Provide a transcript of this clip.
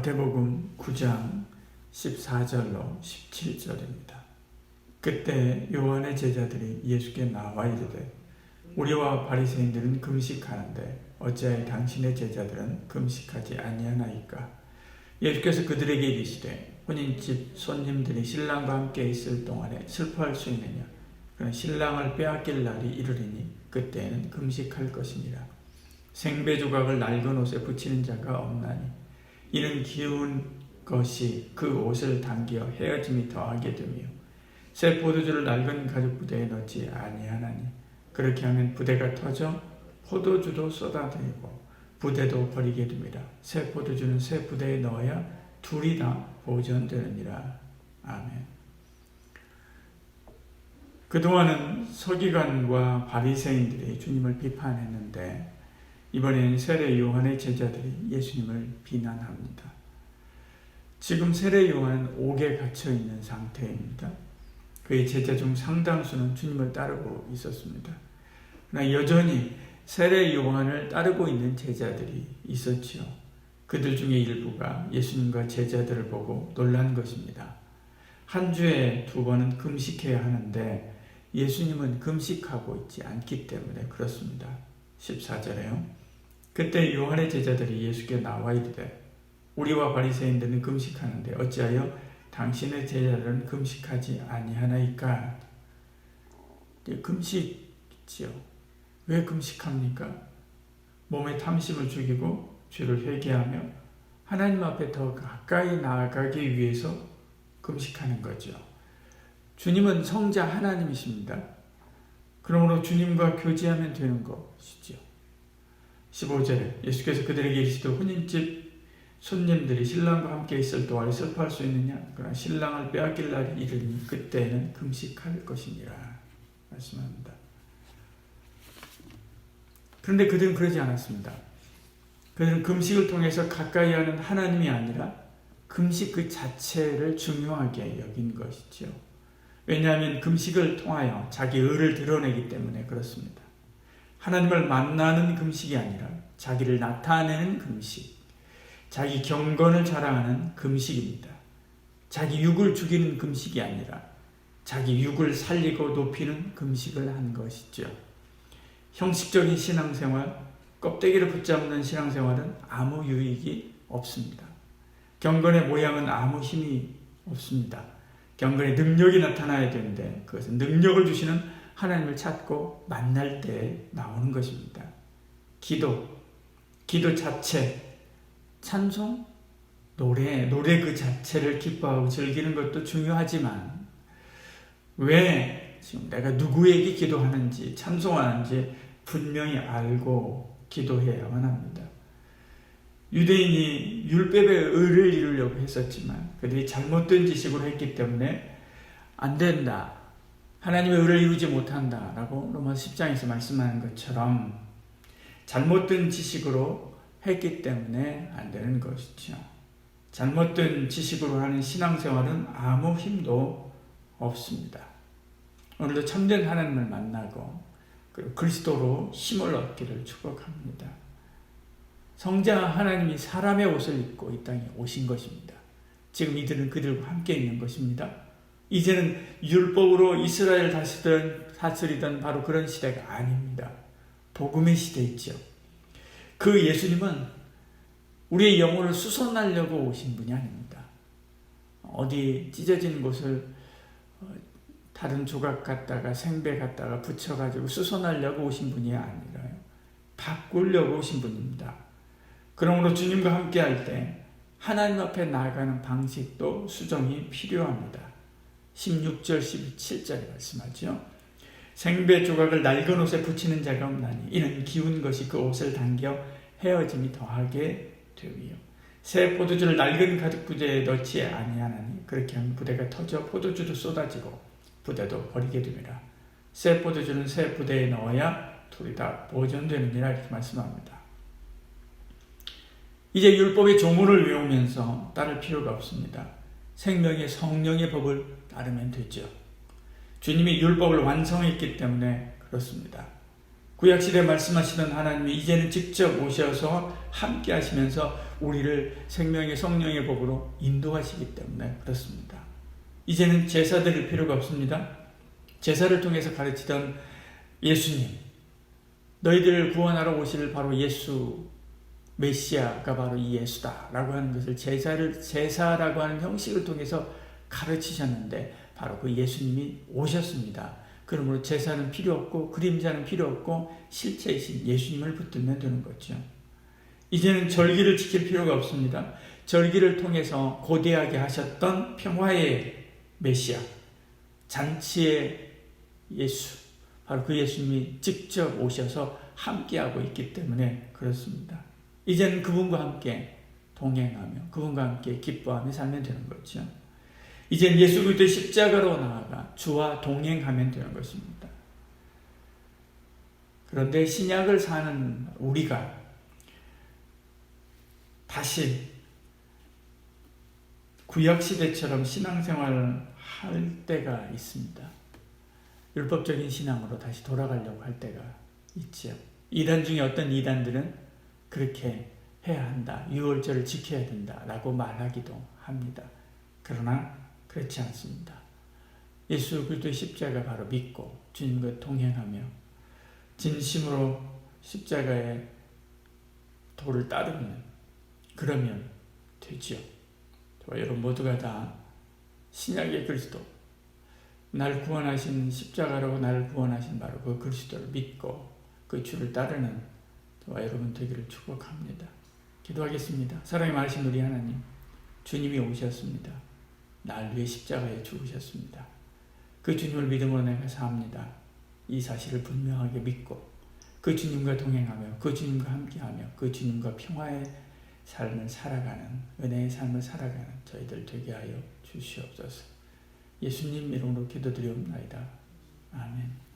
마태복음 9장 14절로 17절입니다. 그때 요한의 제자들이 예수께 나와 이르되 우리와 바리새인들은 금식하는데 어찌하여 당신의 제자들은 금식하지 아니하나이까? 예수께서 그들에게 이르시되 혼인집 손님들이 신랑과 함께 있을 동안에 슬퍼할 수 있느냐? 그는 신랑을 빼앗길 날이 이르리니 그때에는 금식할 것이니라. 생배 조각을 낡은 옷에 붙이는 자가 없나니 이는 기운 것이 그 옷을 당겨 헤어짐이 더하게 되며 새 포도주를 낡은 가죽 부대에 넣지 아니하나니 그렇게 하면 부대가 터져 포도주도 쏟아들이고 부대도 버리게 됩니다. 새 포도주는 새 부대에 넣어야 둘이 다 보존되느니라. 아멘. 그동안은 서기관과 바리새인들이 주님을 비판했는데 이번에는 세례 요한의 제자들이 예수님을 비난합니다. 지금 세례 요한은 옥에 갇혀 있는 상태입니다. 그의 제자 중 상당수는 주님을 따르고 있었습니다. 그러나 여전히 세례 요한을 따르고 있는 제자들이 있었지요. 그들 중에 일부가 예수님과 제자들을 보고 놀란 것입니다. 한 주에 2번은 금식해야 하는데 예수님은 금식하고 있지 않기 때문에 그렇습니다. 14절에요. 그때 요한의 제자들이 예수께 나와 이르되 우리와 바리새인들은 금식하는데 어찌하여 당신의 제자들은 금식하지 아니하나이까? 금식이지요. 왜 금식합니까? 몸의 탐심을 죽이고 죄를 회개하며 하나님 앞에 더 가까이 나아가기 위해서 금식하는 거죠. 주님은 성자 하나님이십니다. 그러므로 주님과 교제하면 되는 것이죠. 15절에 예수께서 그들에게 이르시되 혼인집 손님들이 신랑과 함께 있을 동안에 슬퍼할 수 있느냐? 그러나 신랑을 빼앗길 날이 이르니 그때는 금식할 것이니라 말씀합니다. 그런데 그들은 그러지 않았습니다. 그들은 금식을 통해서 가까이 하는 하나님이 아니라 금식 그 자체를 중요하게 여긴 것이죠. 왜냐하면 금식을 통하여 자기 의를 드러내기 때문에 그렇습니다. 하나님을 만나는 금식이 아니라 자기를 나타내는 금식, 자기 경건을 자랑하는 금식입니다. 자기 육을 죽이는 금식이 아니라 자기 육을 살리고 높이는 금식을 한 것이죠. 형식적인 신앙생활, 껍데기를 붙잡는 신앙생활은 아무 유익이 없습니다. 경건의 모양은 아무 힘이 없습니다. 경건의 능력이 나타나야 되는데 그것은 능력을 주시는 하나님을 찾고 만날 때 나오는 것입니다. 기도 자체, 찬송, 노래 그 자체를 기뻐하고 즐기는 것도 중요하지만 왜 지금 내가 누구에게 기도하는지 찬송하는지 분명히 알고 기도해야만 합니다. 유대인이 율법의 의를 이루려고 했었지만 그들이 잘못된 지식으로 했기 때문에 안 된다. 하나님의 의를 이루지 못한다 라고 로마서 10장에서 말씀하는 것처럼 잘못된 지식으로 했기 때문에 안 되는 것이죠. 잘못된 지식으로 하는 신앙생활은 아무 힘도 없습니다. 오늘도 참된 하나님을 만나고 그리고 그리스도로 힘을 얻기를 축복합니다. 성자 하나님이 사람의 옷을 입고 이 땅에 오신 것입니다. 지금 이들은 그들과 함께 있는 것입니다. 이제는 율법으로 이스라엘 다스리던 바로 그런 시대가 아닙니다. 복음의 시대이죠. 그 예수님은 우리의 영혼을 수선하려고 오신 분이 아닙니다. 어디 찢어진 곳을 다른 조각 갖다가 생배 갖다가 붙여가지고 수선하려고 오신 분이 아니라요. 바꾸려고 오신 분입니다. 그러므로 주님과 함께 할 때 하나님 앞에 나아가는 방식도 수정이 필요합니다. 16절 17절에 말씀하죠. 생배 조각을 낡은 옷에 붙이는 자가 없나니 이는 기운 것이 그 옷을 당겨 헤어짐이 더하게 되며 새 포도주를 낡은 가죽 부대에 넣지 아니하나니 그렇게 하면 부대가 터져 포도주도 쏟아지고 부대도 버리게 됩니다. 새 포도주는 새 부대에 넣어야 둘이 다 보존되느니라 이렇게 말씀합니다. 이제 율법의 조문을 외우면서 따를 필요가 없습니다. 생명의 성령의 법을 따르면 되죠. 주님이 율법을 완성했기 때문에 그렇습니다. 구약시대에 말씀하시던 하나님이 이제는 직접 오셔서 함께 하시면서 우리를 생명의 성령의 법으로 인도하시기 때문에 그렇습니다. 이제는 제사 드릴 필요가 없습니다. 제사를 통해서 가르치던 예수님, 너희들을 구원하러 오실 바로 예수, 메시아가 바로 이 예수다 라고 하는 것을 제사라고 하는 형식을 통해서 가르치셨는데 바로 그 예수님이 오셨습니다. 그러므로 제사는 필요 없고 그림자는 필요 없고 실체이신 예수님을 붙들면 되는 거죠. 이제는 절기를 지킬 필요가 없습니다. 절기를 통해서 고대하게 하셨던 평화의 메시아, 잔치의 예수, 바로 그 예수님이 직접 오셔서 함께하고 있기 때문에 그렇습니다. 이제는 그분과 함께 동행하며 그분과 함께 기뻐하며 살면 되는 거죠. 이제는 예수 그리스도의 십자가로 나아가 주와 동행하면 되는 것입니다. 그런데 신약을 사는 우리가 다시 구약시대처럼 신앙생활을 할 때가 있습니다. 율법적인 신앙으로 다시 돌아가려고 할 때가 있죠. 이단 중에 어떤 이단들은 그렇게 해야 한다, 유월절을 지켜야 된다 라고 말하기도 합니다. 그러나 그렇지 않습니다. 예수 그리스도의 십자가 바로 믿고 주님과 동행하며 진심으로 십자가의 도를 따르면 그러면 되지요. 저와 여러분 모두가 다 신약의 그리스도, 날 구원하신 십자가로 나를 구원하신 바로 그 그리스도를 믿고 그 주를 따르는 저와 여러분 되기를 축복합니다. 기도하겠습니다. 사랑이 많으신 우리 하나님, 주님이 오셨습니다. 날 위해 십자가에 죽으셨습니다. 그 주님을 믿음으로 내가 삽니다. 이 사실을 분명하게 믿고 그 주님과 동행하며 그 주님과 함께하며 그 주님과 평화의 삶을 살아가는, 은혜의 삶을 살아가는 저희들 되게 하여 주시옵소서. 예수님 이름으로 기도드리옵나이다. 아멘.